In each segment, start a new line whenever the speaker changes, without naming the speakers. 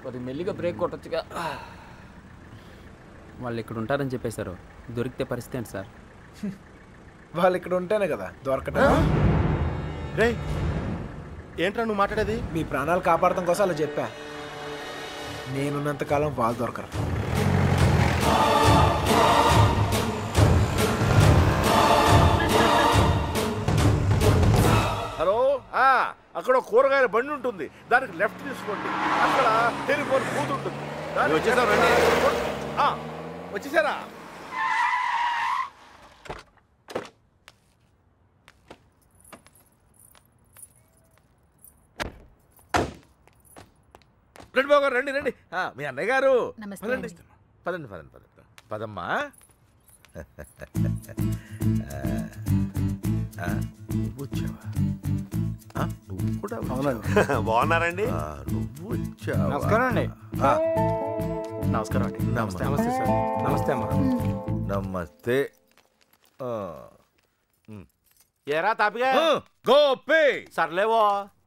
కొద్ది మెల్లిగా బ్రేక్ కొట్టొచ్చుగా. వాళ్ళు ఇక్కడ ఉంటారని చెప్పేశారు, దొరికితే పరిస్థితి ఏంటి సార్?
వాళ్ళు ఇక్కడ ఉంటేనే కదా దొరకటం.
రే ఏంట్రా నువ్వు మాట్లాడేది?
మీ ప్రాణాలు కాపాడటం కోసం అలా చెప్పా. నేనున్నంతకాలం వాళ్ళు దొరకరు.
హలో, అక్కడ కూరగాయల బండి ఉంటుంది, దానికి లెఫ్ట్ తీసుకోండి. అక్కడ టెలిఫోన్ బూత్ ఉంటుంది. వచ్చేసారా? రండి బాబు గారు, రండి రండి. మీ అన్నయ్య గారు పదండి, పదండి పదండి పదండి పదమ్మా. నువ్వు వచ్చావా? నువ్వు కూడా
బాగున్నారండి?
నువ్వు వచ్చావా?
నమస్కారం అండి.
నమస్కారం అండి.
నమస్తే సార్. నమస్తే అమ్మా.
నమస్తే.
ఏరా తాపిగా
గోపి.
సర్లేవో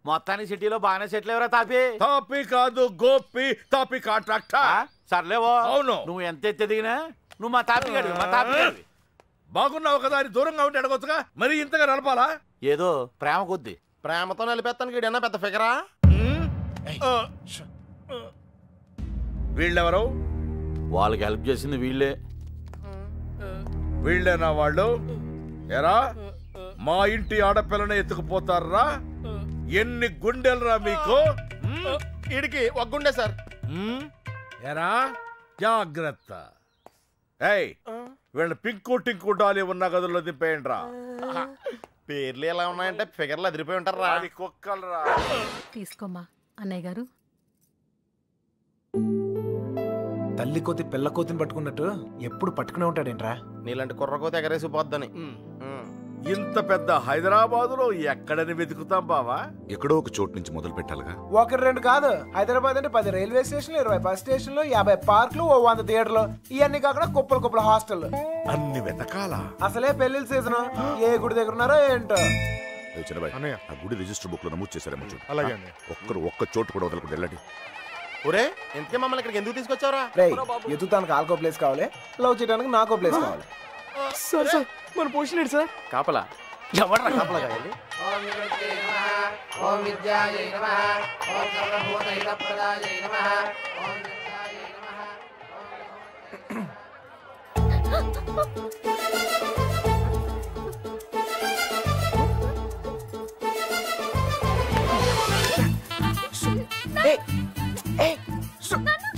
మొత్తానికి సిటీలో బాగానే సెటిల్ ఎవరా తాపి?
తాపి కాదు గోపి, తాపి కాంట్రాక్టర్.
సర్లేవో.
అవును.
నువ్వు ఎంత ఎదిగినా నువ్వు మా తాపి గడివి, మా తాపి గడివి.
బాగున్నావు కదా అని దూరంగా ఉంటే అడగొచ్చుగా, మరి ఇంతగా నడపాలా?
ఏదో ప్రేమ కొద్ది.
ప్రేమతో నలిపేస్తానికి ఏడన్నా పెద్ద ఫిగరా?
వీళ్ళెవరు?
వాళ్ళకి హెల్ప్ చేసింది వీళ్ళే.
వీళ్ళేనా వాళ్ళు? ఎరా మా ఇంటి ఆడపిల్లని ఎత్తుకుపోతారా? ఎన్ని గుండెలరా మీకు?
వీడికి ఒక గుండె సార్.
ఎరా జాగ్రత్త. ఏయ్, వీళ్ళ పింకు టింకు డాలి ఉన్న గదుల్లో దింపేయండి రా.
పేర్లు ఎలా ఉన్నాయంటే ఫిగర్లు అదిరిపోయి ఉంటారా?
కుక్కలరా.
తీసుకోమ్మా అన్నయ్య గారు.
తల్లి కోతి పిల్ల కోతిని పట్టుకున్నట్టు ఎప్పుడు పట్టుకునే ఉంటాడేంట్రా?
నీలాంటి కుర్రకోతి ఎగరేసిపోద్దని.
ఇంత పెద్ద హైదరాబాదులో ఎక్కడని వెతుకుతాం బావా?
ఎక్కడో ఒక చోటు నుంచి మొదలు పెట్టాలిగా.
ఒకటి రెండు కాదు, హైదరాబాద్ అంటే 10 రైల్వే స్టేషన్లు, 20 బస్ స్టేషన్లు, 50 పార్కులు, 100 థియేటర్లు, ఇవన్నీ కాకుండా కుప్పలు కుప్పల హాస్టల్.
అన్ని వెతకాలా?
అసలే పెళ్లిళ్ళ సీజన్. ఏ గుడి దగ్గర ఉన్నారో ఏంటో.
ఆ గుడి రిజిస్టర్ బుక్ లో నమోదు చేశారేమో చూడు. అలాగే ఒక్క చోటు కూడా వదలకుండా వెళ్ళండి.
ఒరే ఇంతకే మమ్మల్ని ఇక్కడికి ఎందుకు తీసుకొచ్చావరా?
రేయ్, ఎత్తుతానికి ఆల్కో ప్లేస్ కావాలి, లవ్ చేయడానికి నాకో ప్లేస్ కావాలి.
సార్ సార్ మన పొజిషన్ ఏంటి సార్? కాపలా.
ఎవడ్రా కాపలా కావాలి?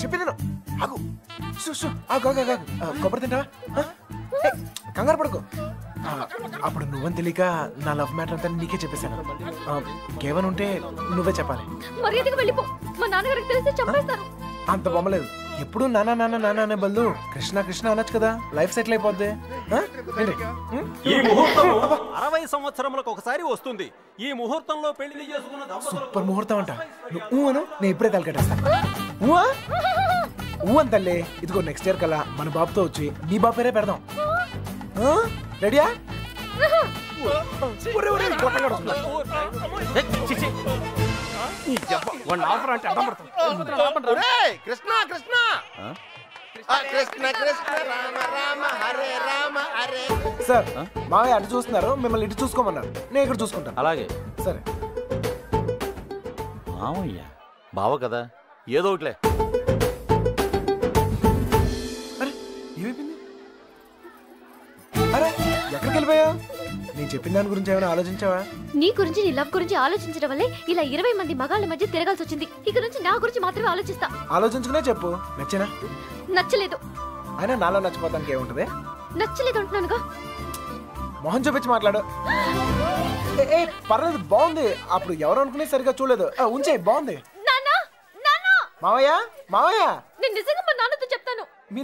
చెప్పింది ఆగు. కొబ్బరి తింటావా? కంగారు పడుకో. అప్పుడు నువ్వని తెలియక నా లవ్ మ్యాటర్ అంతా నీకే చెప్పేశాను. ఇంకేమైనా ఉంటే నువ్వే చెప్పాలి.
మర్యాదగా వెళ్ళిపో, మా నాన్నగారికి తెలిస్తే చంపేస్తారు.
అంత బొమ్మలేదు. ఎప్పుడు నాన్న నాన్న నాన్న అనే బదులు కృష్ణ కృష్ణ అనొచ్చు కదా, లైఫ్ సెటిల్ అయిపోద్ది.
ఈ ముహూర్తం 60 సంవత్సరములకు ఒకసారి వస్తుంది. ఈ ముహూర్తంలో పెళ్లి చేసుకున్న
సూపర్ ముహూర్తం అంట. నువ్వు అను, నేను ఇప్పుడే తలకెట్టేస్తాను. అని తల్లి. ఇదిగో నెక్స్ట్ ఇయర్ కల్లా మన బాబుతో వచ్చి నీ బాబు పేరే పెడదాం. రెడీయా?
కృష్ణ కృష్ణ కృష్ణ కృష్ణ రామ రామ హరే రామ హరే.
సార్ మావయ్య అటు చూస్తున్నారు, మిమ్మల్ని ఇటు చూసుకోమన్నారు. నేను ఇక్కడ చూసుకుంటాను.
అలాగే.
సరే.
మామయ్య బావ కదా, ఏదో ఒకటిలే.
అరే ఏమైపోయింది? అరే ఎక్కడికి వెళ్ళిపోయావు? నేను చెప్పిన దాని గురించి ఏమైనా ఆలోచించావా?
నీ గురించి, నీ లవ్ గురించి ఆలోచించడం వల్లే ఇలా 20 మంది మగాళ్ళ మధ్య తిరగాల్సి వచ్చింది. ఇక నుంచి నా గురించి మాత్రమే ఆలోచిస్తా.
ఆలోచించుకునే చెప్పు. నచ్చేనా?
నచ్చలేదు.
అయినా నాలో నచ్చిపోతానికి ఏముంటది?
నచ్చలేదు అంటున్నానుగా.
మొహం చూపించి మాట్లాడు. పర్లేదు, బాగుంది. అప్పుడు ఎవరు అనుకునే సరిగా చూడలేదు. ఉంచే, బాగుంది. మావయ్య మావయ్య,
నేను నిజంగా మా నాన్నతో చెప్తాను.
మీ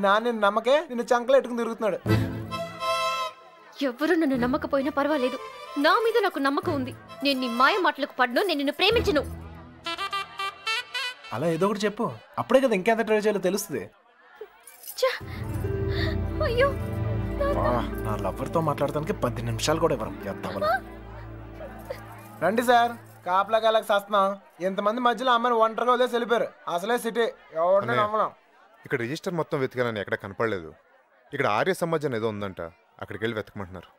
నాన్న నమ్మకే నిన్ను చంకలో ఎట్టుకుని తిరుగుతున్నాడు.
ఎవరు నన్ను నమ్మకపోయినా పర్వాలేదు, నా మీద నాకు నమ్మకం ఉంది. నేను నీ మాయ మాటలకు పడ్ను, నేను నిన్ను ప్రేమించను.
అలా ఏదో ఒకటి చెప్పు, అప్పుడే కదా ఇంకెంత ట్రై చేయాలో తెలుస్తుంది.
అయ్యో,
నా లవ్వర్తో మాట్లాడటానికి 10 నిమిషాలు కూడా ఇవ్వరు. రండి సార్, కాపలా కాలకు సస్తున్నాం. ఇంతమంది మధ్యలో అమ్మాయిని ఒంటరిగా వదిలేసి వెళ్ళిపోయారు. అసలే సిటీ ఎవరిని నమ్మలేం.
ఇక్కడ రిజిస్టర్ మొత్తం వెతికానని ఎక్కడ కనపడలేదు. ఇక్కడ ఆర్య సమాజ్ ఏదో ఉందంట, అక్కడికి వెళ్ళి వెతకమంటున్నారు.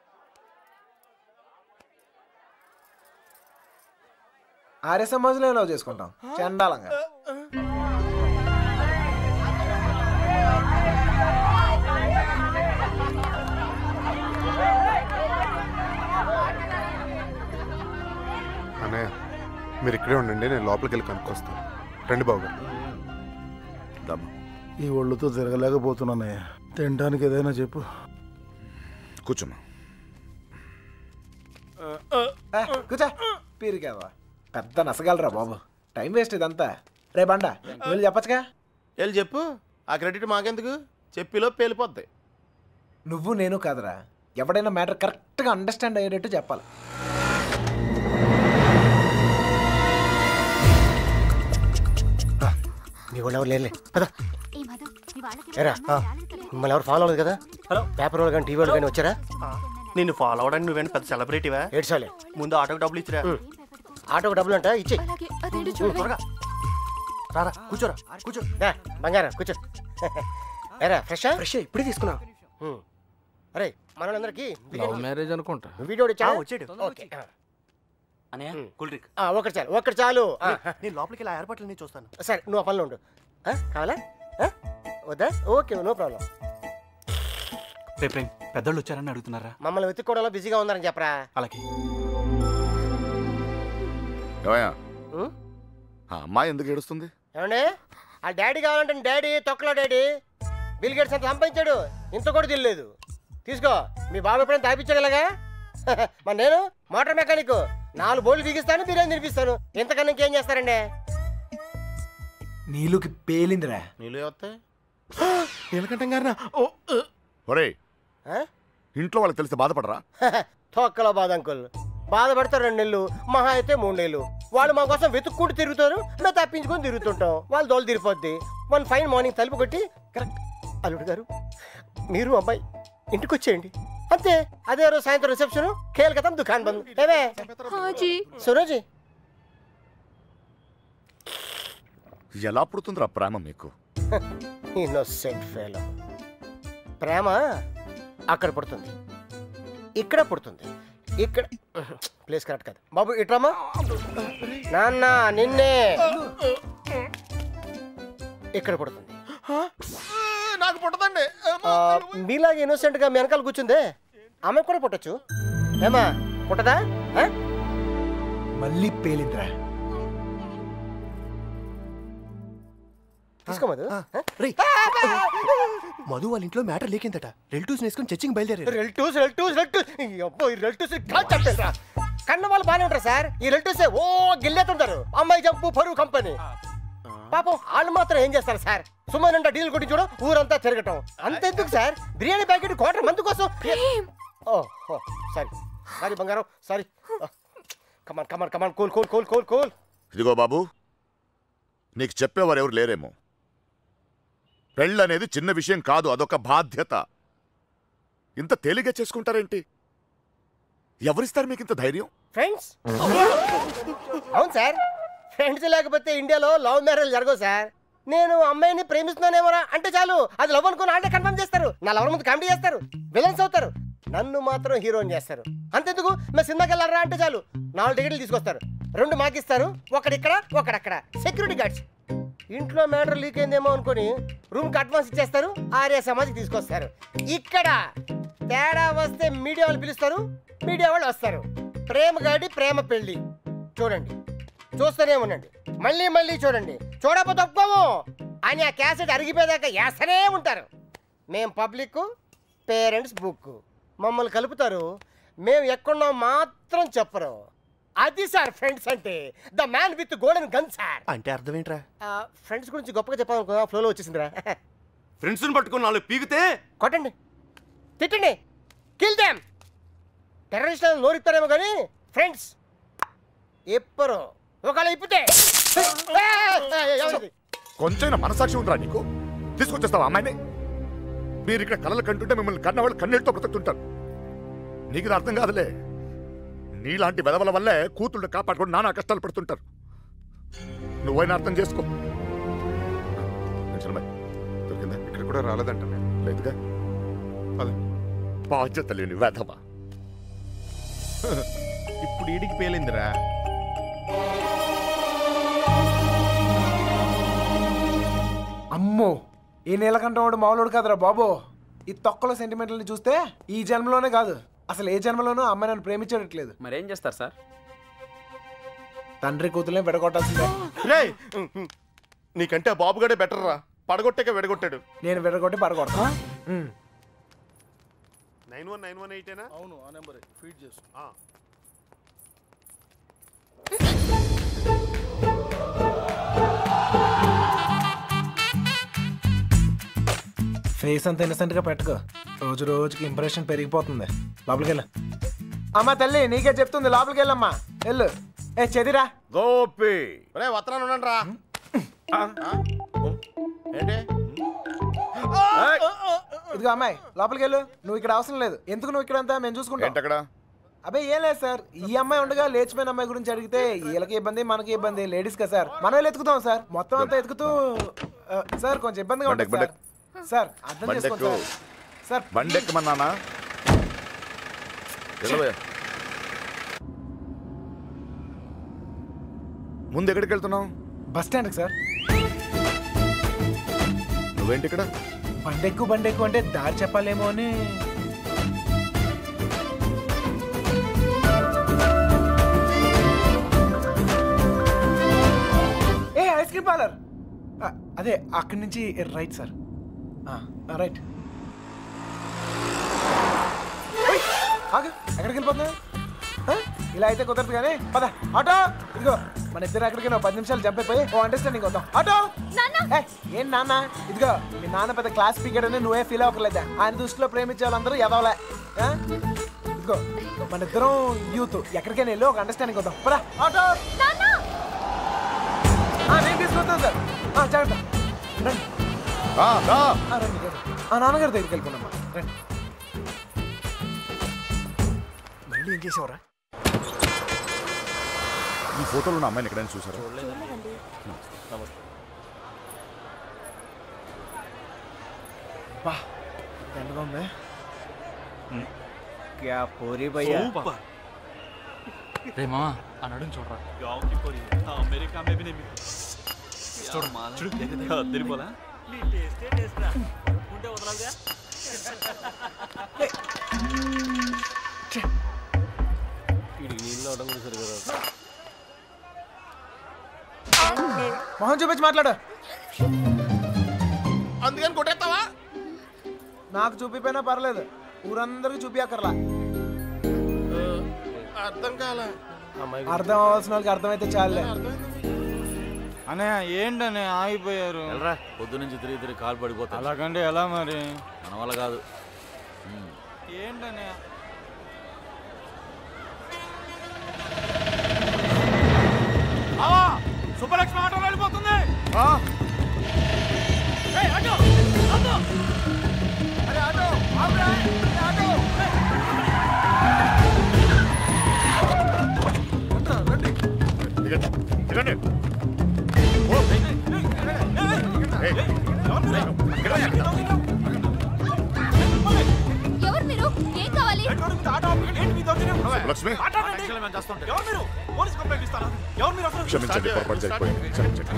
ఆర్య సమాజంలో లవ్ చేసుకుంటాం చండాలంగా.
అన్నయ్య మీరు ఇక్కడే ఉండండి, నేను లోపలికి వెళ్ళి కనుక్కొస్తాను. రండి బాబు గారు.
ఈ ఒళ్ళుతో తిరగలేకపోతున్నానయ్యా. తినడానికి ఏదైనా చెప్పు.
కూర్చోమ్మా.
కూర్చో. పీరికేవా పెద్ద నసగలరా బాబు. టైం వేస్ట్ ఇదంతా. రే బండ వెళ్ళి చెప్పచ్చుగా.
వెళ్ళి చెప్పు. ఆ క్రెడిట్ మాకెందుకు? చెప్పిలో పేలిపోద్ది.
నువ్వు నేను కాదురా, ఎవడైనా మ్యాటర్ కరెక్ట్గా అండర్స్టాండ్ అయ్యేటట్టు చెప్పాలి.
మీ వాళ్ళు ఎవరు లేలే కదా. మిమ్మల్ని ఎవరు ఫాలో అవ్వలేదు కదా. హలో పేపర్ వాళ్ళు కానీ టీవీ వాళ్ళు కానీ వచ్చారా?
నిన్ను ఫాలో అవడానికి నువ్వేంటి పెద్ద సెలబ్రిటీవా?
ఏడ్చాలే.
ముందు ఆటోకి డబ్బులు ఇచ్చిరా.
ఆటోకి డబ్బులు అంట ఇచ్చే.
త్వరగా రారా, కూర్చోరా, కూర్చో.
బంగారం కూర్చో. ఏరా ఫ్రెష్
ఇప్పుడే తీసుకున్నా.
అరే మనోళ్ళందరికీ
లవ్ మ్యారేజ్ అనుకుంటా.
వీడియో
వచ్చాడు.
ఓకే
కూల్ డ్రింక్
ఒక్కటి చాలు.
నేను లోపలికి ఇలా ఏర్పాట్లన్నీ చూస్తాను.
సరే నువ్వు ఆ పనిలో ఉండు. కావాలా వద్దా? Okay no problem.
రేపు పెద్దోళ్ళు వచ్చారని అడుగుతున్నారా?
మమ్మల్ని వెతుక్కోవడంలో బిజీగా ఉన్నారని చెప్పరా.
అలాగే.
అమ్మాయి ఎందుకు ఏడుస్తుంది?
ఏమండి ఆ డాడీ కావాలంటే డాడీ తొక్కలో డాడీ. బిల్ గేట్స్ అంత సంపాదించాడు, ఇంత కూడా తెలియలేదు. తీసుకో. మీ బాబు ఎప్పుడైనా తాపించాడులాగా. మరి నేను మోటార్ మెకానిక్. 4 బోర్లు బిగిస్తాను, బిర్యానీ తినిపిస్తాను. ఇంతకన్నా ఇంకేం చేస్తారండి?
నీళ్ళకి పేలిందిరా.
నీళ్ళు వస్తాయి.
నీలకంఠం గారు
ఒరేయ్, ఇంట్లో వాళ్ళకి తెలిస్తే బాధపడరా?
తొక్కలో బాధ అంకుల్. బాధపడతారు 2 నెలలు, మహా అయితే 3 నెలలు. వాళ్ళు మా కోసం వెతుక్కుంటూ తిరుగుతారు, మేము తప్పించుకొని తిరుగుతుంటాం. వాళ్ళు దోలు తిరిగిపోద్ది. వన్ ఫైన్ మార్నింగ్ తలుపు కొట్టి కరెక్ట్ అల్లుడు గారు మీరు అబ్బాయి ఇంటికి వచ్చేయండి అంతే. అదే రోజు సాయంత్రం రిసెప్షన్, కేల్కతం దుకాన్ బంద్. ఏమే సురోజీ
ఎలా పుడుతుందిరా ప్రేమ మీకు?
Innocent fellow. ప్రేమ అక్కడ పుడుతుంది, ఇక్కడ పుడుతుంది. ఇక్కడ ప్లేస్ కరెక్ట్ కాదు బాబు. ఇట్రామా నాన్న నిన్నే. ఇక్కడ పుడుతుంది.
నాకు పుట్టదండి.
మీలాగా ఇన్నోసెంట్ గా మీ వెనకాల కూర్చుందే ఆమె కూడా పుట్టచ్చు. ఏమా పుట్టదా?
మళ్ళీ పేలిందిరా.
తీసుకో మధు.
మధు వాళ్ళ ఇంట్లో మ్యాటర్ లేకిందట. రిలేటివ్స్ వేసుకొని చర్చింగ్ బయలుదేరారు.
రిలేటివ్స్ కన్న వాళ్ళు బాగానే ఉంటారు సార్. ఈ రిలేటివ్స్ ఓ గిల్లేతుంటారు. అమ్మాయి జంపు పరువు కంపెనీ. పాపం వాళ్ళు మాత్రం ఏం చేస్తారు సార్? సుమారంట డీల్ కొట్టి చూడ ఊరంతా తిరగటం. అంతెందుకు sir, biryani packet quarter month కోసం. సారీ సారీ బంగారం sorry. Come on come on come on cool cool cool cool cool.
ఇదిగో బాబు, నీకు చెప్పేవారు ఎవరు లేరేమో. పెళ్ళనేది చిన్న విషయం కాదు, అదొక బాధ్యత. ఇంత తేలిగ్గా చేసుకుంటారేంటి? ఎవరిస్తారు మీకు ఇంత ధైర్యం?
ఫ్రెండ్స్. అవును సార్, ఫ్రెండ్స్ లేకపోతే ఇండియాలో లవ్ మ్యారేజ్ జరగవు సార్. నేను అమ్మాయిని ప్రేమిస్తున్నానేమోరా అంటే చాలు, అది లవ్ అనుకుని అంటే కన్ఫర్మ్ చేస్తారు. నా లవర్ ముందు కామెడీ చేస్తారు, విలన్స్ అవుతారు. నన్ను మాత్రం హీరోని చేస్తారు. అంతెందుకు మేము సినిమాకి వెళ్ళారా అంటే చాలు 4 టికెట్లు తీసుకొస్తారు. 2 మాకిస్తారు, ఒకడిక్కడ ఒకడక్కడ. Security guards. ఇంట్లో మ్యాటర్ లీక్ అయిందేమో అనుకుని రూమ్కి అడ్వాన్స్ ఇచ్చేస్తారు. ఆర్య సమాజ్కి తీసుకొస్తారు. ఇక్కడ తేడా వస్తే మీడియా వాళ్ళు పిలుస్తారు, మీడియా వాళ్ళు వస్తారు. ప్రేమ గాడి ప్రేమ పెళ్ళి చూడండి, చూస్తూనే ఉండండి, మళ్ళీ మళ్ళీ చూడండి. చూడకపోతే ఒప్పుకోము అని ఆ క్యాసెట్ అరిగిపోయేదాకా వేస్తూనే ఉంటారు. మేం పబ్లిక్, పేరెంట్స్ బుక్. మమ్మల్ని కలుపుతారు, మేము ఎక్కడున్నాం మాత్రం చెప్పరు. అది సార్ ఫ్రెండ్స్ అంటే. The man with golden gun sir.
అంటే అర్థం ఏంట్రా?
ఫ్రెండ్స్ గురించి గొప్పగా చెప్పాలనుకో, ఫ్లోలో వచ్చేసిందిరా.
ఫ్రెండ్స్ని పట్టుకుని 4 పీకితే
కొట్టండి, తిట్టండి, కిల్ దెమ్. టెర్రరిస్టులను నోరిస్తారేమో కానీ ఫ్రెండ్స్ ఎప్పరు ఒకళ్ళు ఇప్పితే.
కొంచెం మనసాక్షి ఉందిరా నీకు? తీసుకొచ్చేస్తావా అమ్మాయిని? మీరు ఇక్కడ కలలు కంటుంటే మిమ్మల్ని కన్నవాళ్ళు కన్నీళ్ళతో బ్రతుకుతుంటారు. నీకు అర్థం కాదులే. నీలాంటి వెదవల వల్లే కూతుళ్ళు కాపాడుకొని నానా కష్టాలు పడుతుంటారు. నువ్వైనా అర్థం చేసుకో. దొరికిందా?
ఇక్కడ కూడా రాలేదంట.
లేదుగా. బాధ్యత లేని వెధవ.
ఇప్పుడు ఈడికి పేలిందిరా.
అమ్మో, ఈ నీలకంఠం వాడు మామూలుడు కాదురా బాబు. ఈ తొక్కలో సెంటిమెంట్లని చూస్తే ఈ జన్మలోనే కాదు, అసలు ఏ జన్మలోనూ అమ్మాయి నన్ను ప్రేమించట్లేదు.
మరేం చేస్తారు సార్?
తండ్రి కూతుర్ని విడగొట్టాల్సిందే.
రేయ్, నీకంటే ఆ బాబుగాడే బెటర్ రా. పడగొట్టాక విడగొట్టాడు.
నేను విడగొట్టి పడగొడతా.
9191
అవును, ఆ నెంబర్ ఫీడ్ చేసు.
ఫేస్ అంత ఇన్నసెంట్ గా పెట్టుకో, రోజు రోజుకి ఇంప్రెషన్ పెరిగిపోతుంది. లోపలికి వెళ్ళు. అమ్మా తల్లి నీకే చెప్తుంది, లోపలికి వెళ్ళమ్మా. వెళ్ళు. ఏ చెదిరా
గోపి.
రే వత్రాన్ని ఉండండి రా. ఏంటి?
ఇదిగో అమ్మాయి, లోపలికి వెళ్ళు. నువ్వు ఇక్కడ అవసరం లేదు. ఎందుకు నువ్వు ఇక్కడ అంతా మేము చూసుకుంటాం. అబ్బాయి ఏం లేదు సార్, ఈ అమ్మాయి ఉండగా లేచిపోయిన అమ్మాయి గురించి అడిగితే వీళ్ళకి ఇబ్బంది మనకి ఇబ్బంది. లేడీస్ కదా సార్, మనం ఎత్తుకుతాం సార్. మొత్తం అంతా ఎత్తుకుతూ సార్ కొంచెం ఇబ్బందిగా ఉంటుంది సార్. సార్ అర్థం చేసుకోండి సార్.
బండెక్కమన్నానా? ముందు ఎక్కడికి వెళ్తున్నావు?
బస్ స్టాండ్కి సార్.
నువ్వేంటి ఇక్కడ?
బండెక్కు అంటే దారి చెప్పాలేమో అని. ఏ ఐస్ క్రీమ్ పార్లర్ అదే, అక్కడి నుంచి రైట్ సార్. రైట్. ఆగు, ఎక్కడికి వెళ్ళిపోతున్నా? ఇలా అయితే కుదరదు కానీ పద. ఆటో ఇదిగో, మన ఇద్దరు ఎక్కడికి 10 నిమిషాలు జంప్ అయిపోయి ఓ అండర్స్టాండింగ్ వద్దాం. ఆటో. ఏం నాన్న? ఇదిగో మీ నాన్న పెద్ద క్లాస్ స్పీకర్ అని నువ్వే ఫీల్ అవ్వలేదా? ఆయన దృష్టిలో ప్రేమించే వాళ్ళందరూ ఎదవలే. ఇదిగో మన ఇద్దరం యూత్, ఎక్కడికైనా వెళ్ళి ఒక అండర్స్టాండింగ్ వద్దాం. పద. ఆటో. నేను తీసుకొస్తాను సార్. జాగ్రత్త. రండి. నాన్నగారి దగ్గరికి వెళ్ళిపోనమ్మా. రండి. మళ్ళీ ఏం చేసావరా?
ఈ ఫోటోలో ఉన్న అమ్మాయిని ఎక్కడైనా చూసారా?
దండగా ఉంది.
క్యా పూరి భయ్యా.
రే మామా అన్నాడు చూడరా.
అమెరికా మే భీ नहीं చూడు తిరిపోలా నీ టేస్టే టేస్ట్ రా ఉంటే వదలాలిగా.
మొహం చూపించి మాట్లాడు.
అందుకని కొట్టేస్తావా?
నాకు చూపిపోయినా పర్లేదు, ఊరందరికి చూపియక్కర్లా.
అర్థం కాల.
అర్థం అవ్వాల్సిన వాళ్ళకి అర్థమైతే చాలే.
అనే ఏంటనే ఆగిపోయారు? పొద్దు నుంచి తిరిగి కాలు పడిపోతా. అలాగంటే ఎలా మరి? మన వల్ల కాదు. ఏంటనే సుబ్బలక్ష్మి ఆటోలో వెళ్ళిపోతుంది.
ఎవరు మీరు? ఏం కావాలి?
లక్ష్మి క్షమించండి, పొరపాటు జరిగిపోయింది. క్షమించండి.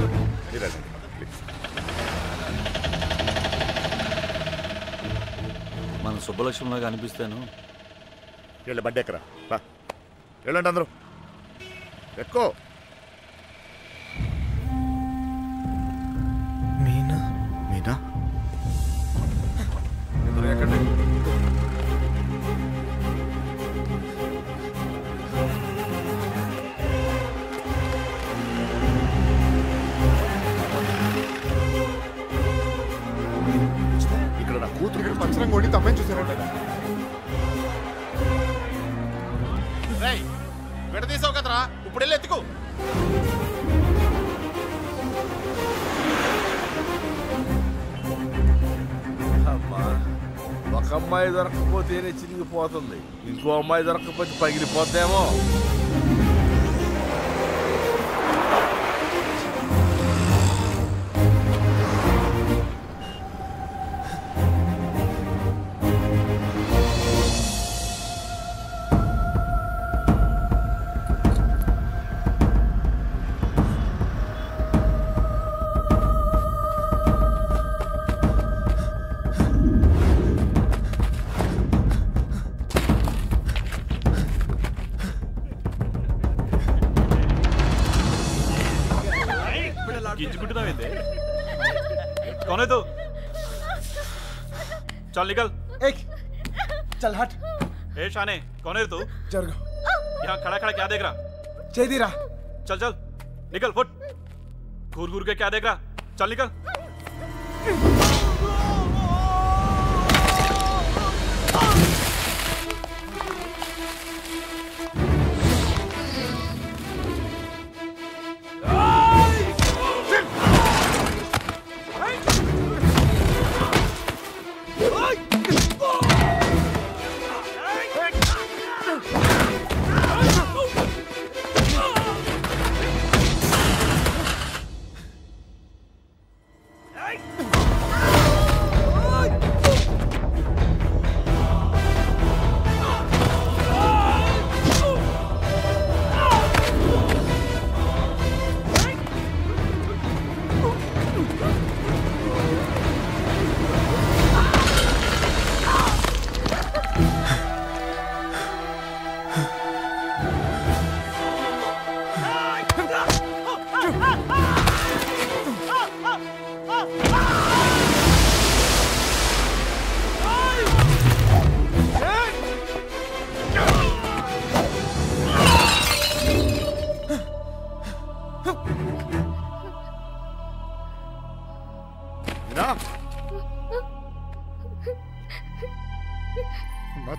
మన సుబ్బలక్ష్మిలాగా అనిపిస్తాను.
వెళ్ళి బండి ఎక్కరా. వెళ్ళండి అందరూ, ఎక్కువ.
మీనా
మీనా
ఎక్కడ?
ఇక్కడ నా కూతురు
ఇక్కడ పంచరం కొట్టి తప్పని చూసారంట.
విడదీసావు కదరా, ఇప్పుడు వెళ్ళి ఎత్తుకో.
అమ్మా, ఒక అమ్మాయి దొరకకపోతేనే చిరిగిపోతుంది, ఇంకో అమ్మాయి దొరకకపోతే పగిలిపోద్దేమో.
गिंजुకుంటున్నావేంటి? कौन है तू? चल निकल।
चल हट।
ए शाने, कौन है तू?
जरगो।
यहाँ खड़ा खड़ा क्या देख रहा?
चेदीरा।
चल चल निकल, फुट। घूर घूर के क्या देख रहा? चल निकल।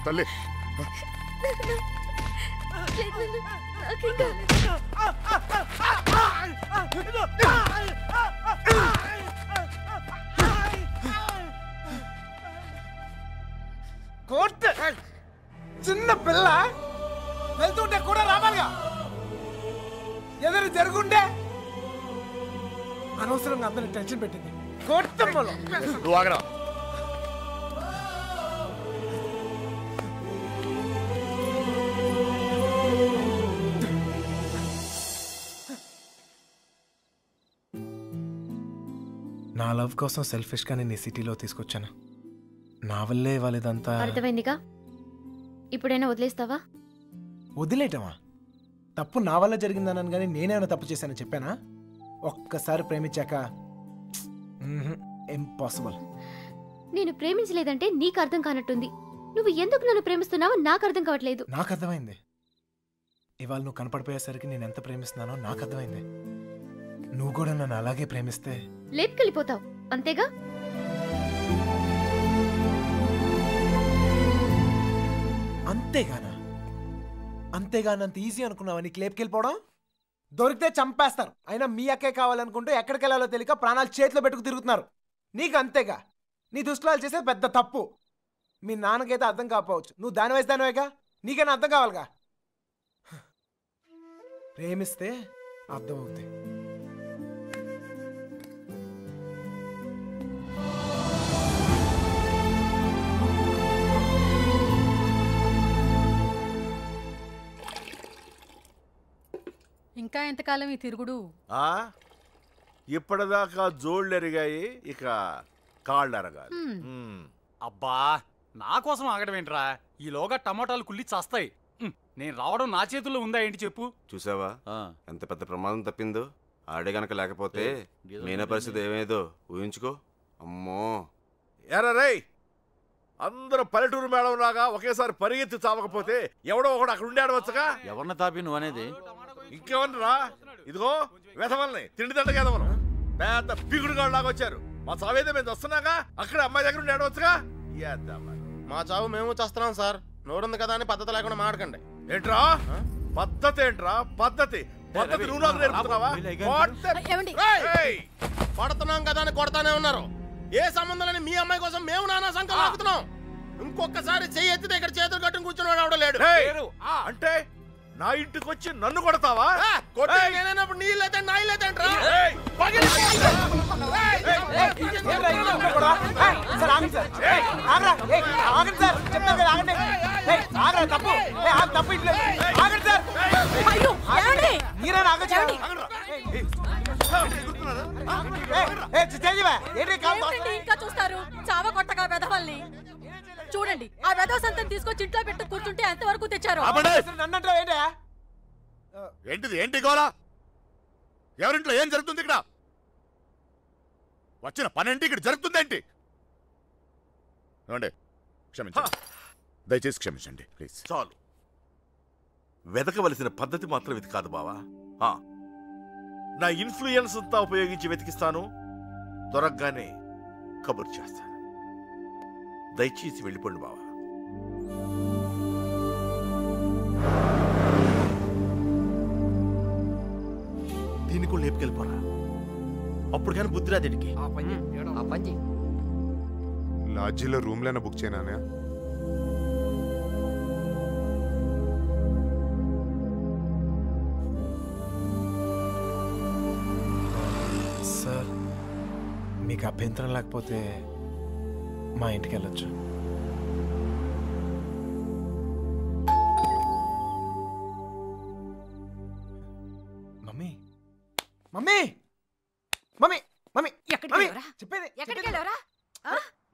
తల్లి
కోర్టు చిన్న పిల్ల వెళ్తుంటే కూడా రావాలిగా, ఏదైనా జరుగుంటే అనవసరంగా అందరిని టెన్షన్ పెట్టింది కోర్టు.
నువ్వు ఆగరా.
నా లవ్ కోసం సెల్ఫిష్ గా నేను ఈ సిటీలో తీసుకొచ్చాను. నా వల్లే వాళ్ళదంతా.
అర్థమైందిగా, ఇప్పుడైనా వదిలేస్తావా?
వదిలేయటమా? తప్పు నా వల్ల జరిగిందన్నాను కానీ నేనేమైనా తప్పు చేశానని చెప్పానా? ఒక్కసారి ప్రేమించాక ఇంపాసిబుల్.
నేను ప్రేమించలేదంటే నీకు అర్థం కానట్టుంది. నువ్వు ఎందుకు నన్ను ప్రేమిస్తున్నావో నాకు అర్థం కావట్లేదు.
నాకు అర్థమైంది. ఇవాళ నువ్వు కనపడిపోయేసరికి నేను ఎంత ప్రేమిస్తున్నానో నాకు అర్థమైంది. నువ్వు కూడా నన్ను అలాగే ప్రేమిస్తే
లేపుకెళ్ళిపోతావు, అంతేగా?
అంతేగానా? అంతేగానంత ఈజీ అనుకున్నావా నీకు లేపుకెళ్ళిపోవడం? దొరికితే చంపేస్తారు. అయినా మీ అక్కే కావాలనుకుంటూ ఎక్కడికి వెళ్ళాలో తెలియక ప్రాణాలు చేతిలో పెట్టుకు తిరుగుతున్నారు. నీకు అంతేగా. నీ దుస్తులు చేసే పెద్ద తప్పు. మీ నాన్నకైతే అర్థం కాకపోవచ్చు, నువ్వు దాని వయసు దానివేగా, నీకైనా అర్థం కావాలిగా. ప్రేమిస్తే అర్థం అవుతాయి.
ఇంకా ఎంతకాలం ఈ తిరుగుడు?
ఇప్పటిదాకా జోళ్ళు ఎరిగాయి, ఇక కాళ్ళు ఎరగాలి.
అబ్బా, నా కోసం ఆగడం ఏంట్రా? ఈలోగా టమాటాలు కుళ్ళి చస్తాయి. నేను రావడం నా చేతుల్లో ఉందా ఏంటి చెప్పు?
చూసావా ఎంత పెద్ద ప్రమాదం తప్పిందో? ఆడే గనక లేకపోతే మీనా పరిస్థితి ఏమేదో ఊహించుకో. అమ్మో
ఎరా రేయ్, అందరూ పల్లెటూరు మేడం లాగా ఒకేసారి పరిగెత్తి చావకపోతే ఎవడో ఒకడు అక్కడ ఉండి ఆడవచ్చుగా.
ఎవరిని తాపి నువ్వు అనేది?
ఇంకేమన్నారా? ఇదిగో వెధవల్ని తిండి దండగా ఎదవను పెద్ద పిగుడుగాడు లాగా వచ్చారు. మా చావేదో మేము వస్తున్నాగా, అక్కడ అమ్మాయి దగ్గర ఉండి ఆడవచ్చుగా.
మా చావు మేము చేస్తున్నాం సార్. నోరుంది కదా అని పద్ధతి లేకుండా మాడకండి.
ఏంట్రా పద్ధతి? ఏంట్రా పద్ధతి? పద్ధతి నువ్వు నాకు నేర్పుతున్నావా?
కొడుతున్నాం కదా అని కొడతానే ఉన్నారు. ఏ సంబంధం లేని మీ అమ్మాయి కోసం మేము నానా సంఖ్యలో ఆగుతున్నాం. ఇంకొకసారి చెయ్యి ఎత్తితే ఇక్కడ చేతులు కట్టుకుని కూర్చున్నాడు అవడలేడు.
అంటే నా ఇంటికి వచ్చి నన్ను కొడతావా?
కొట్టే నేనప్పుడు నీళ్ళు అయితే నా ఇల్లు అయితే
ఇంకా చూస్తారు చావ కొట్టగా వెధవల్ని. చూడండి ఆ వెధవ సంతం తీసుకొచ్చి ఇంట్లో పెట్టు కూర్చుంటే ఎంతవరకు తెచ్చారు.
ఏంటిది? ఏంటి గోలా? ఎవరింట్లో ఏం జరుగుతుంది ఇక్కడ? వచ్చిన పనేంటి ఇక్కడ జరుగుతుందేంటి? క్షమించండి, దయచేసి క్షమించండి ప్లీజ్.
చాలు. వెతకవలసిన పద్ధతి మాత్రం ఇది కాదు బావా. నా ఇన్ఫ్లుయెన్స్ అంతా ఉపయోగించి వెతికిస్తాను. దొరకగానే కబుర్ చేస్తాను. దయచేసి వెళ్ళిపోండి బావా. దీన్ని కూడా లేపుకెళ్ళిపోరా. అప్పుడు కానీ బుద్ధి రాదు దీనికి.
లాడ్జీలో రూమ్లైనా బుక్ చేయనా?
సార్ మీకు అభ్యంతరం లేకపోతే మా ఇంటికి వెళ్ళొచ్చు. మమ్మీ మమ్మీ మమ్మీ మమ్మీ చెప్పేది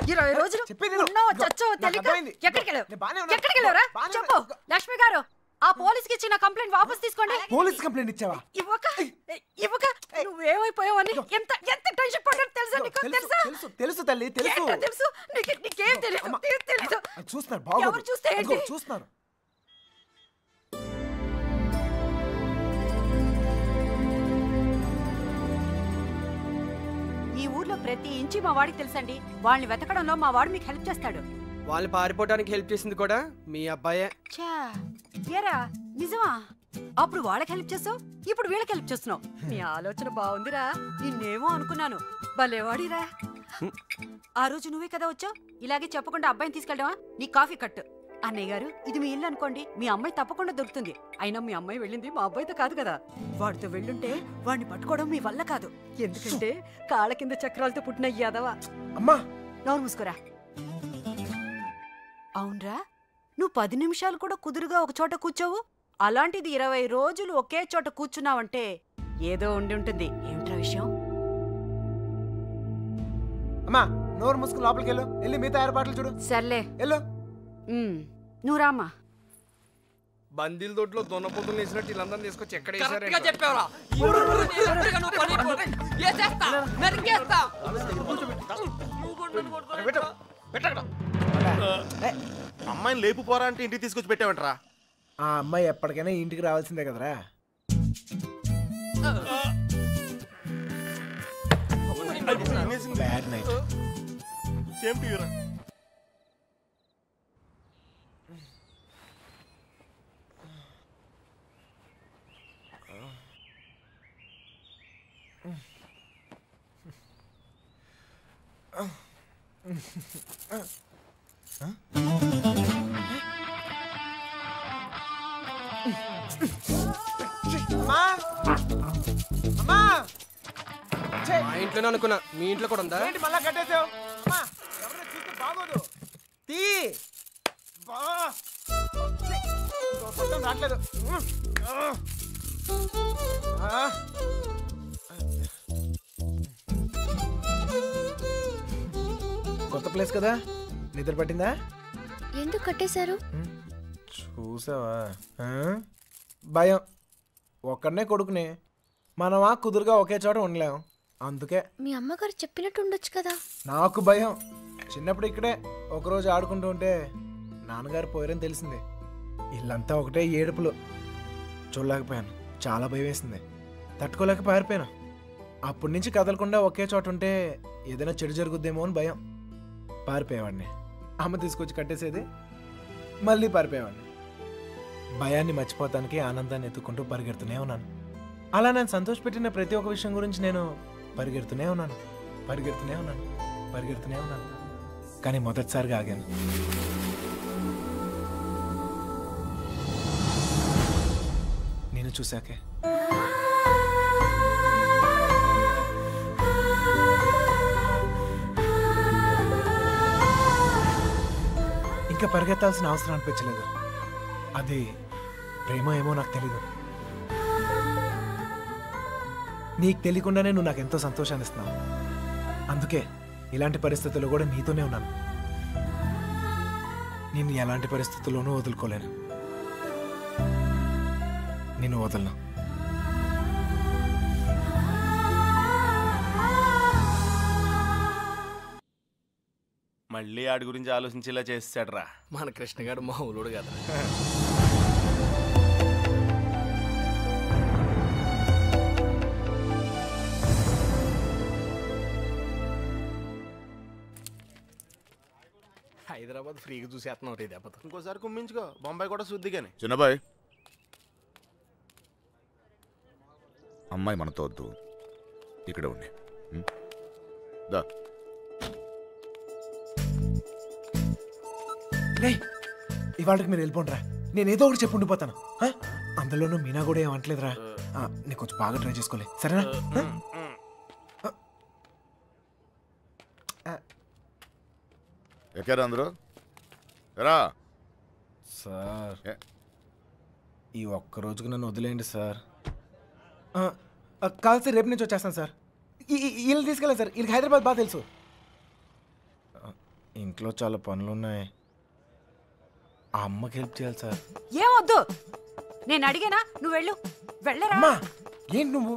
20 రోజులు ఉన్నావో చచ్చావో తెలియక ఎక్కడికి వెళ్ళావురా? చెప్పు. లక్ష్మి గారు, ఆ పోలీస్కి ఇచ్చిన కంప్లైంట్ వాపస్ తీసుకోండి.
పోలీస్ కంప్లైంట్ ఇచ్చావా?
ఇవ్వక నువ్వేమైపోయావని ఎంత ఎంత టెన్షన్ పడ్డావు తెలుసా నీకు? తెలుసా?
తెలుసు తల్లి, తెలుసు.
నీకేం తెలియదు.
చూస్తున్నారు బాగోదు.
ఎవరు చూస్తే ఏంటి?
చూస్తున్నారు.
ఈ ఊర్లో ప్రతి ఇంచి మా వాడికి తెలుసండి. వాళ్ళని వెతకడంలో మా వాడు మీకు హెల్ప్ చేస్తాడు.
వాళ్ళు పారిపోవడానికి హెల్ప్ చేసింది కూడా మీ అబ్బాయే.
ఏరా నిజమా? అప్పుడు వాళ్ళకి హెల్ప్ చేసావు, ఇప్పుడు వీళ్ళకి హెల్ప్ చేస్తున్నావు. నీ ఆలోచన బాగుందిరా. నిన్నేమో అనుకున్నాను. భలేవాడిరా. ఆ రోజు నువ్వే కదా వచ్చావు. ఇలాగే చెప్పకుండా అబ్బాయిని తీసుకెళ్ళావా? నీ కాఫీ కట్టు. అన్నయ్య గారు, ఇది మీ ఇల్లు అనుకోండి. మీ అమ్మాయి తప్పకుండా దొరుకుతుంది. అయినా మీ అమ్మాయి వెళ్ళింది మా అబ్బాయితో కాదు కదా. వాడితో వెళ్ళుంటే వాడిని పట్టుకోవడం మీ వల్ల కాదు. ఎందుకంటే కాళ్ళ కింద చక్రాలతో పుట్టిన యాదవా.
అమ్మా
నోరు మూసుకురా. అవునరా, నువ్వు 10 నిమిషాలు కూడా కుదురుగా ఒక చోట కూర్చోవు. అలాంటిది 20 రోజులు ఒకే చోట కూర్చున్నావంటే ఏదో ఉండి ఉంటుంది. ఏమిట్రా విషయం?
అమ్మా నోరు మూసుకుని లోపలికి వెళ్ళు. వెళ్ళి మిగతా ఏర్పాట్లు చూడు.
సర్లే
వెళ్ళు.
నువ్వు రామ్మా.
బందీల దొడ్లో దొన్నపోతులు వేసినట్టు వీళ్ళందరినీ తీసుకొచ్చి ఎక్కడ
అమ్మాయిని లేపు పోరా అంటే ఇంటికి తీసుకొచ్చి పెట్టావంటరా?
ఆ అమ్మాయి ఎప్పటికైనా ఇంటికి రావాల్సిందే కదరా. Bad night.
Same to you రా.
మా ఇంట్లోనే అనుకున్నా, మీ ఇంట్లో కూడా ఉందా?
మళ్ళా కట్టేసావు. బాగోదు. తీ రావట్లేదు. కొత్త ప్లేస్ కదా, నిద్ర పట్టిందా?
ఎందుకు కట్టేశారు?
చూసావా? భయం. ఒక్కడనే కొడుకుని మనమా కుదురుగా ఒకే చోట ఉండలేం. అందుకే
మీ అమ్మగారు చెప్పినట్టు ఉండొచ్చు కదా.
నాకు భయం. చిన్నప్పుడు ఇక్కడే ఒకరోజు ఆడుకుంటూ ఉంటే నాన్నగారు పోయారని తెలిసింది. ఇల్లంతా ఒకటే ఏడుపులు. చూడలేకపోయాను. చాలా భయం వేసింది. తట్టుకోలేక పారిపోయాను. అప్పటి నుంచి కదలకుండా ఒకే చోట ఉంటే ఏదైనా చెడు జరుగుద్దేమో అని భయం. పారిపోయేవాడిని. అమ్మ తీసుకొచ్చి కట్టేసేది, మళ్ళీ పారిపోయేవాడిని. భయాన్ని మర్చిపోతానికి ఆనందాన్ని ఎత్తుకుంటూ పరిగెడుతూనే ఉన్నాను. అలా నేను సంతోషపెట్టిన ప్రతి ఒక్క విషయం గురించి నేను పరిగెడుతూనే ఉన్నాను. కానీ మొదటిసారిగా ఆగాను. చూశాకే ఇంకా పరిగెత్తాల్సిన అవసరం అనిపించలేదు. అది ప్రేమ ఏమో నాకు తెలీదు. నీకు తెలియకుండానే నువ్వు నాకు ఎంతో సంతోషాన్ని ఇస్తున్నావు. అందుకే ఇలాంటి పరిస్థితుల్లో కూడా నీతోనే ఉన్నాను. నేను ఎలాంటి పరిస్థితుల్లోనూ వదులుకోలేను. నేను వదలను.
మళ్ళీ ఆడి గురించి ఆలోచించేలా చేస్తాడ్రా
మన కృష్ణగాడు మా ఊలోడు కదా. హైదరాబాద్ ఫ్రీగా చూసేస్తున్నావు రే దెబ్బతో.
ఇంకోసారి కుమ్మించుకో, బొంబాయి కూడా శుద్ధి కానీ.
చిన్నబాయ్, అమ్మాయి మనతో వద్దు, ఇక్కడ ఉండి. దా.
ఇవాళకి మీరు వెళ్ళిపోండిరా. నేను ఏదో ఒకటి చెప్పి ఉండిపోతాను. అందులోనూ మీనా కూడా ఏమంటలేదురా. నీకు కొంచెం బాగా ట్రై చేసుకోలే, సరేనా?
ఎక్కారా అందరూ? రా
సార్, ఈ ఒక్క రోజుకి నన్ను వదిలేయండి సార్. కాదు సార్, రేపు నుంచి వచ్చేస్తాను సార్. వీళ్ళని తీసుకెళ్ళాను సార్. వీళ్ళకి హైదరాబాద్ బాగా తెలుసు. ఇంట్లో చాలా పనులు ఉన్నాయి. ఆ అమ్మకి హెల్ప్ చేయాలి సార్.
ఏమొద్దు, నేను అడిగానా? నువ్వు వెళ్ళు. వెళ్ళరా.
ఏంటి నువ్వు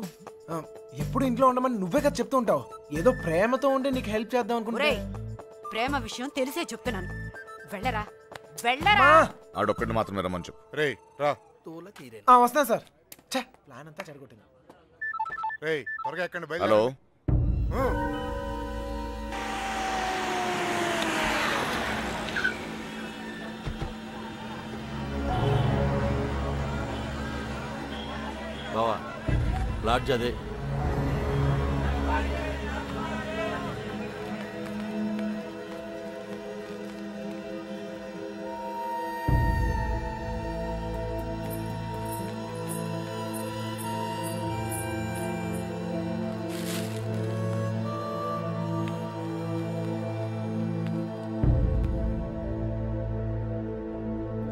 ఎప్పుడు ఇంట్లో ఉండమని నువ్వే కదా చెప్తూ ఉంటావు. ఏదో ప్రేమతో ఉండి నీకు హెల్ప్ చేద్దాం అనుకుంటే.
ప్రేమ విషయం తెలిసే చెప్తున్నాను. వెళ్ళరా, వెళ్ళరా.
ఆడొక్కడిని మాత్రమే రమ్మని చెప్పు.
రే రా.
వస్తాను సార్. ప్లాన్ అంతా చెడగొట్టింది.
రే త్వరగా ఎక్కండి.
హలో,
బావా లాడ్జ్ అదే.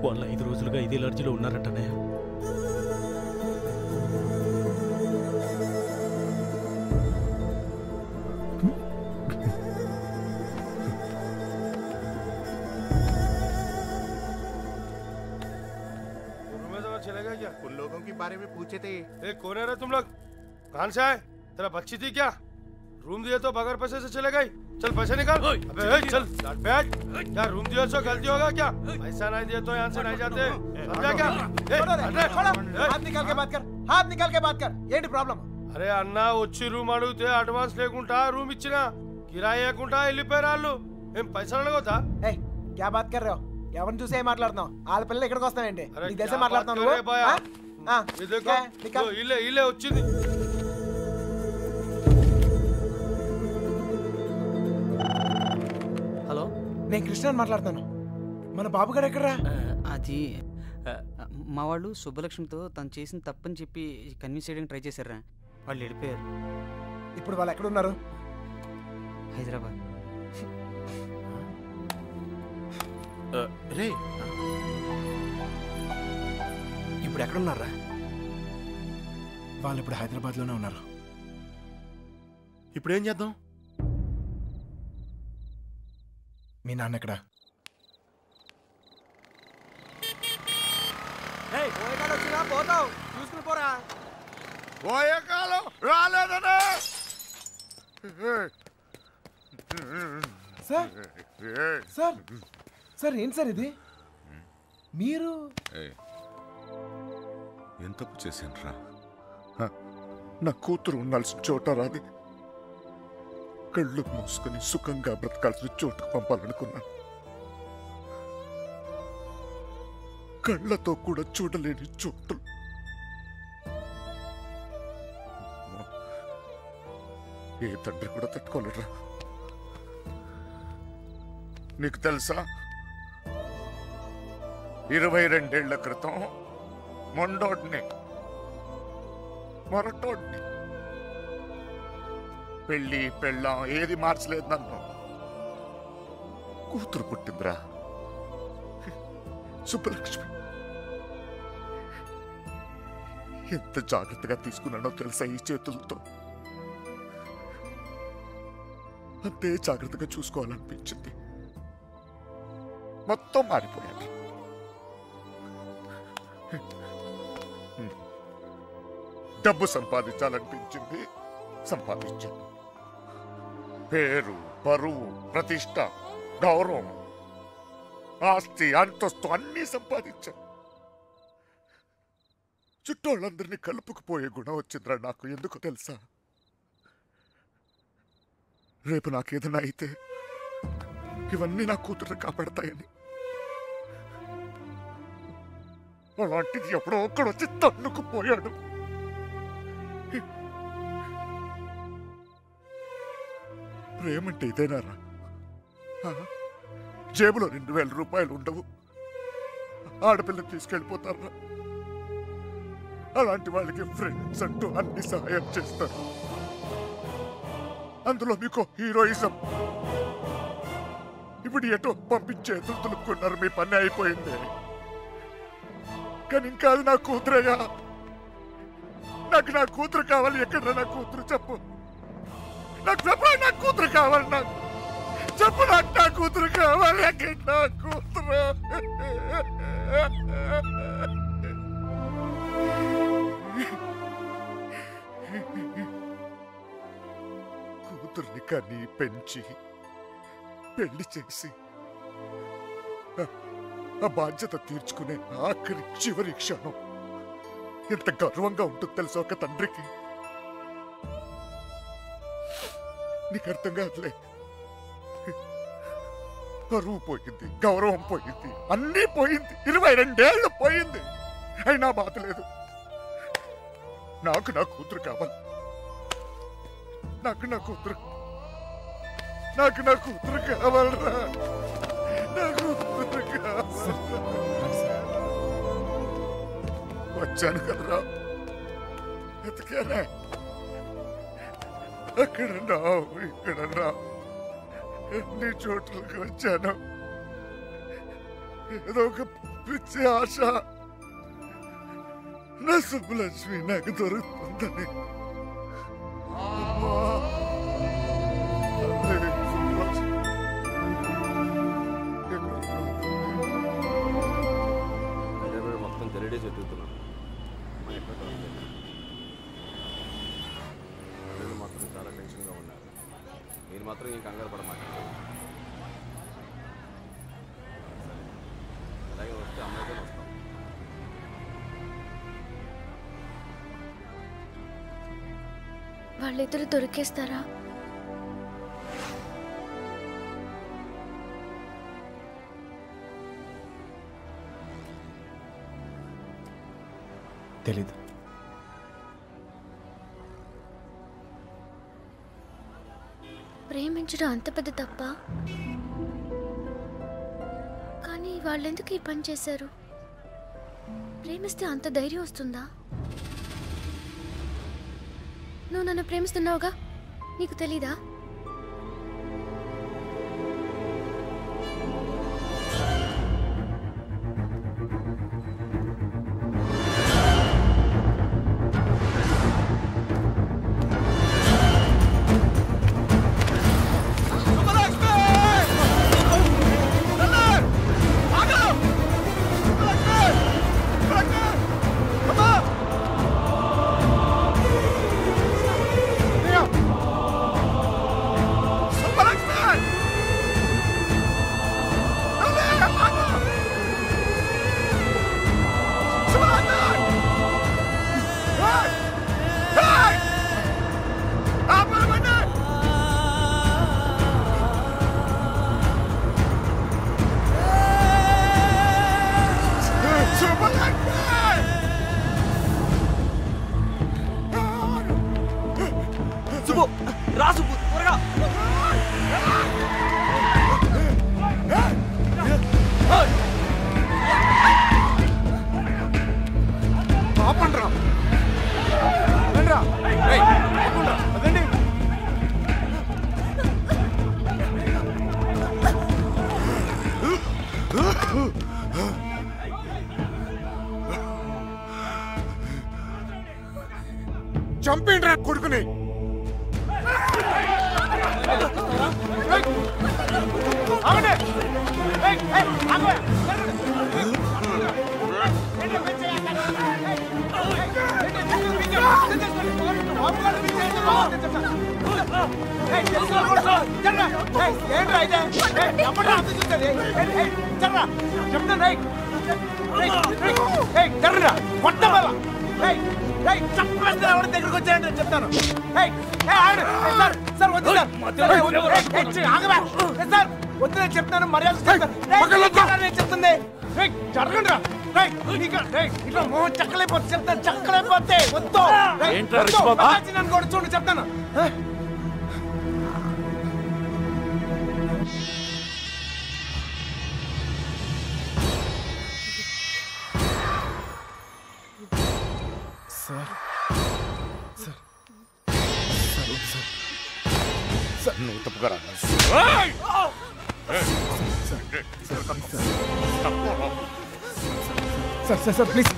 వాళ్ళు 5 రోజులుగా ఇదే లాడ్జిలో ఉన్నారటనే.
चलेगा क्या?
उन लोगों के बारे में पूछे थे।
कौन है रे तुम लोग? कहाँ से आए? तेरा बच्ची थी क्या? रूम दिए तो बगैर पैसे से चले गई? चल पैसे निकाल। अबे चल बैठ। क्या रूम दिए तो गलती होगा क्या? पैसा नहीं दिए तो यहाँ से नहीं जाते। समझा क्या?
हाथ निकाल के बात कर. हाथ निकाल के बात कर. ఏంటి ప్రాబ్లం?
అరే అన్న, వచ్చి రూమ్ అడిగితే అడ్వాన్స్ లేకుండా రూమ్ ఇచ్చినా కిరాయి లేకుండా వెళ్ళిపోయారు వాళ్ళు. ఏం పైసలు అడగొద్దా?
क्या बात कर रहे हो? ఎవరిని చూసి ఏం మాట్లాడుతున్నావు? వాళ్ళ పిల్లలు ఇక్కడికి వస్తావేంటి? నీకు తెలిసే మాట్లాడుతున్నావు నువ్వు?
ఇల్లే వచ్చింది.
హలో,
నేను కృష్ణని మాట్లాడుతాను. మన బాబు గారు ఎక్కడరా?
అది మా వాళ్ళు సుబ్బలక్ష్మితో తను చేసిన తప్పని చెప్పి కన్విన్స్ చేయడానికి ట్రై చేశారా. వాళ్ళు వెళ్ళిపోయారు.
ఇప్పుడు వాళ్ళు ఎక్కడున్నారు?
హైదరాబాద్.
రే
ఇప్పుడు ఎక్కడున్నారా? వాళ్ళు ఇప్పుడు హైదరాబాద్లోనే ఉన్నారు.
ఇప్పుడు ఏం చేద్దాం?
మీ నాన్న ఎక్కడ?
పోతావు చూసుకుని పోరా.
పోయే కాలం రాలేదనే.
సార్ సార్ సార్, ఏంటి సార్ ఇది? మీరు
ఎంత తప్పు చేశాను రా? నా కూతురు ఉండాల్సిన చోట రాది. కళ్ళు మూసుకొని సుఖంగా బ్రతకాల్సిన చోటుకు పంపాలనుకున్నాను. కళ్ళతో కూడా చూడలేని చోటు. ఏ తండ్రి కూడా తట్టుకోలేరా? నీకు తెలుసా, 22 ఏళ్ల క్రితం మొండోడ్ని మొరటోడ్ని. పెళ్ళి పెళ్ళాం ఏది మార్చలేదు నన్ను. కూతురు పుట్టిందిరా, సుబ్బలక్ష్మి. ఎంత జాగ్రత్తగా తీసుకున్నానో తెలుసా ఈ చేతులతో. అంతే జాగ్రత్తగా చూసుకోవాలనిపించింది. మొత్తం మారిపోయాను. డబ్బు సంపాదించాలనిపించింది, సంపాదించాను. పేరు, పరువు, ప్రతిష్ట, గౌరవం, ఆస్తి, అంతస్తు అన్నీ సంపాదించాను. చుట్టోళ్ళందరినీ కలుపుకుపోయే గుణం వచ్చిందిరా నాకు. ఎందుకు తెలుసా? రేపు నాకేదైనా అయితే ఇవన్నీ నా కూతురు కాపాడతాయని. అలాంటిది ఎప్పుడో ఒక్కడు వచ్చి తన్నుకుపోయాడు. ప్రేమంటే ఇదేనారా? జేబులో 2000 రూపాయలు ఉండవు, ఆడపిల్లని తీసుకెళ్ళిపోతారా? అలాంటి వాళ్ళకి ఫ్రెండ్స్ అంటూ అన్ని సహాయం చేస్తారు. అందులో మీకు హీరోయిజం. ఇప్పుడు ఎటో పంపించే తులుకున్నారు, మీ పని అయిపోయింది. కానీ ఇంకా అది నా కూతురేగా. నాకు నా కూతురు కావాలి. ఎక్కడ నా కూతురు? చెప్పు నాకు, చెప్పు నా కూతురు కావాలి. నాకు చెప్పు, నాకు నా కూతురు కావాలి. ఎక్కడ నా కూతురు? కూతుర్ని కని పెంచి పెళ్లి చేసి ఆ బాధ్యత తీర్చుకునే ఆఖరి చివరి క్షణం ఎంత గర్వంగా ఉంటుంది తెలుసా ఒక తండ్రికి. నీకు అర్థం కాదులే. పరువు పోయింది, గౌరవం పోయింది, అన్నీ పోయింది. 22 ఏళ్ళు పోయింది. అయినా బాధ లేదు. నాకు నా కూతురు కావాలి. నాకు నా కూతురు కావాలరా. నా కూతురు కావాలి. వచ్చాను కదరా, ఎతికానే. అక్కడన్నా ఇక్కడన్నా ఎన్ని చోట్లకి వచ్చాను. ఏదో ఒక పిచ్చి ఆశ, నా సుబ్బలక్ష్మి నాకు దొరుకుతుందని.
మొత్తం తెలియడే చెప్తున్నాను. మాత్రం చాలా టెన్షన్గా ఉన్నారు. మీరు మాత్రం ఈ కంగారు పడమాకండి. అలాగే వస్తే అమ్మాయితో వస్తాం.
వాళ్ళిద్దరు దొరికేస్తారా?
తెలీదు.
ప్రేమించడం అంత పెద్ద తప్ప? కానీ వాళ్ళెందుకు ఈ పని చేశారు? ప్రేమిస్తే అంత ధైర్యం వస్తుందా? నువ్వు నన్ను ప్రేమిస్తున్నావుగా, నీకు తెలీదా?
చంపేంట్రా కొడుకుని.
దగ్గరకు వచ్చాయండి చెప్తాను. సార్ వద్దు సార్ వద్దు నేను చెప్తాను మర్యాద చెప్తుంది. జరగండి రా ఇట్లా మోహన్ చక్కలైపోతే చెప్తాను. చక్కలైపోతే వద్దు నన్ను కూడా చూడు చెప్తాను.
నువ్వు తప్పుగా రా.
సార్ ప్లీజ్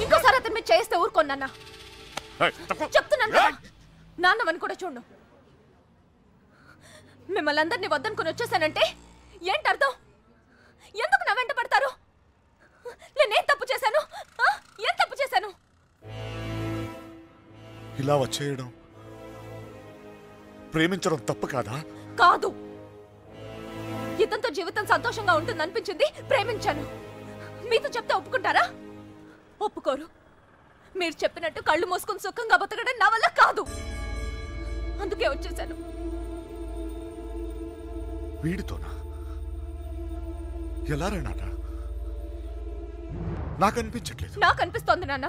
ఇంకోసారి అతను మీరు చేస్తే ఊరుకోన్నా చెప్తున్నాను కదా. నాన్నవని కూడా చూడు. మిమ్మల్ని అందరినీ వద్దనుకుని వచ్చేసానంటే ఏంటి అర్థం? ఎందుకు నా వెంట పడతారు? నేనేం తప్పు చేశాను? ఏం తప్పు చేశాను?
ఇలా వచ్చేయడం ప్రేమించడం తప్పు కాదా?
కాదు. ఇతనితో జీవితం సంతోషంగా ఉంటుంది అనిపించింది, ప్రేమించాను. మీతో చెప్తే ఒప్పుకుంటారా? ఒప్పుకోరు. మీరు చెప్పినట్టు కళ్ళు మూసుకుని సుఖంగా బతకడం నా వల్ల కాదు. అందుకే వచ్చేసాను.
వీడితోనా? ఎలా రా నాన్న? నాకు అనిపించట్లేదు.
నాకు అనిపిస్తోంది నాన్న.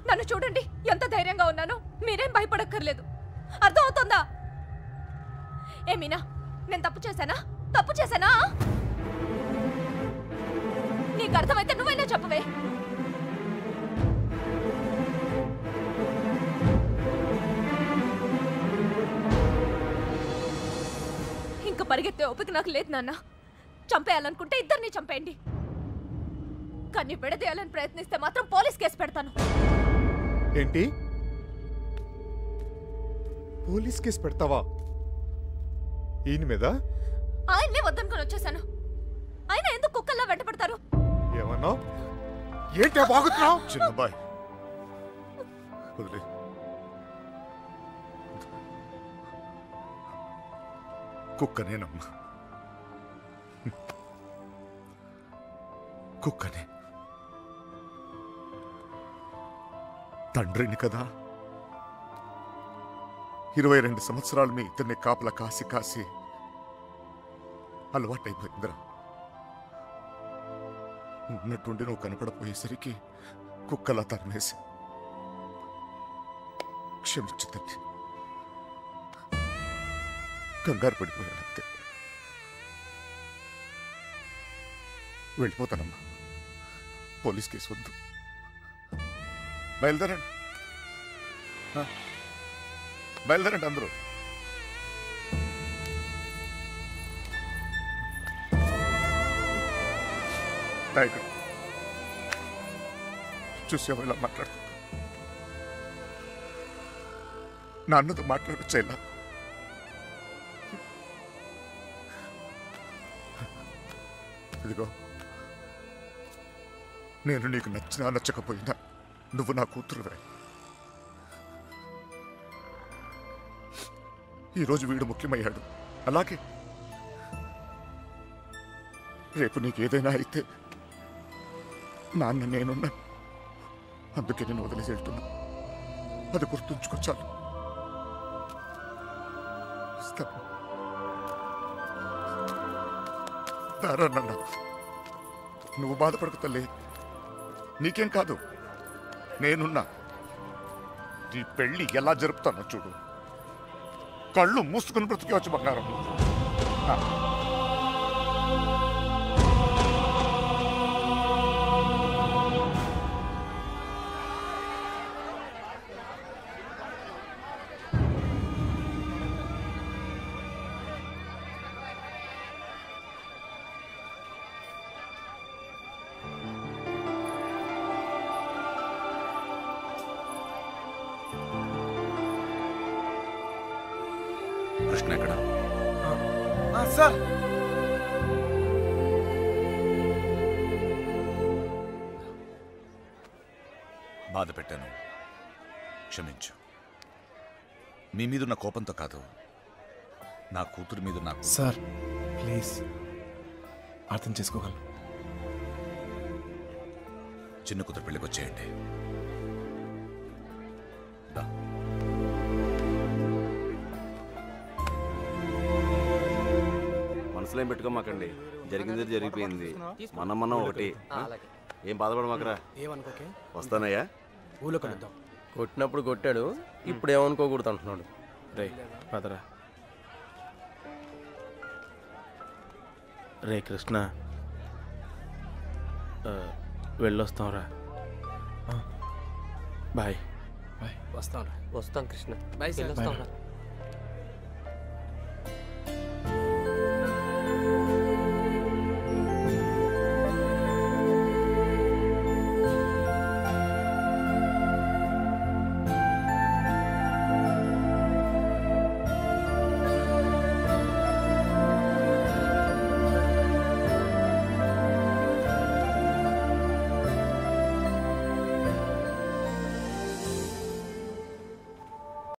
నన్ను చూడండి, ఎంత ధైర్యంగా ఉన్నాను. మీరేం భయపడక్కర్లేదు. అర్థం అవుతుందా? ఏమీనా, నేను తప్పు చేశానా? తప్పు చేశానా? నీకు అర్థమైతే నువ్వైనా చెప్పవే. ఇంకా పరిగెత్తే ఓపిక నాకు లేదు నాన్న. చంపేయాలనుకుంటే ఇద్దరిని చంపేయండి. కానీ విడదీయాలని ప్రయత్నిస్తే మాత్రం పోలీస్ కేసు పెడతాను.
ఏంటి? పోలీస్ కేసు పెడతావా? ఈయన మీద?
ఆయన్నే వద్దనుకొని వచ్చేసాను. ఆయన ఎందుకు కుక్కల్లా వెంట పడతారు?
ఏమన్నావు?
ఏంటి బాగుతున్నావు? చిన్నబాయ్ వదిలే. కుక్కనేనమ్మా, కుక్కనే. తండ్రిని కదా. 22 సంవత్సరాలు మీ ఇద్దరిని కాపలా కాసి కాసి అలవాటైపోయిందిరా. ఉన్నట్టుండి నువ్వు కనపడపోయేసరికి కుక్కలా తరిమేసి. క్షమించు తల్లి, కంగారు పడిపోయానంతే. వెళ్ళిపోతానమ్మా. పోలీస్ కేసు వద్దు. బయలుదేరండి, బయలుదేరండి అందరూ. టైగర్ చూసావు ఇలా మాట్లాడుతూ? నాన్నతో మాట్లాడొచ్చా ఇలా? ఇదిగో, నేను నీకు నచ్చినా నచ్చకపోయినా నువ్వు నా కూతురువే. ఈరోజు వీడు ముఖ్యమయ్యాడు, అలాగే రేపు నీకు ఏదైనా అయితే నాన్న నేనున్నా. అందుకే నేను వదిలేసి వెళ్తున్నా. అది గుర్తుంచుకో చాలు. నాన్న, నువ్వు బాధపడకు తల్లి. నీకేం కాదు, నేనున్నా. నీ పెళ్లి ఎలా జరుపుతానో చూడు. కళ్ళు మూసుకుని బ్రతికే వచ్చి బంగారం.
కృష్ణ ఎక్కడ?
సార్
బాధ పెట్టాను, క్షమించు. మీ మీదున్న కోపంతో కాదు, నా కూతురు మీద నాకు.
సార్ ప్లీజ్ అర్థం చేసుకోగలను.
చిన్న కూతురు పెళ్ళికి వచ్చేయండి.
మనసులో ఏం పెట్టుకోమాకండి, జరిగింది జరిగిపోయింది. మనం ఒకటి. ఏం బాధపడమాకరా.
ఏమనుకోకే,
వస్తానయ్యా.
ఊళ్ళో కలుద్దాం. కొట్టినప్పుడు కొట్టాడు, ఇప్పుడు ఏమనుకోకూడదు అంటున్నాడు. రే పదరా. రే కృష్ణ, వెళ్ళొస్తాంరా. బాయ్.
బాయ్.
వస్తాం కృష్ణ.
Bye sir.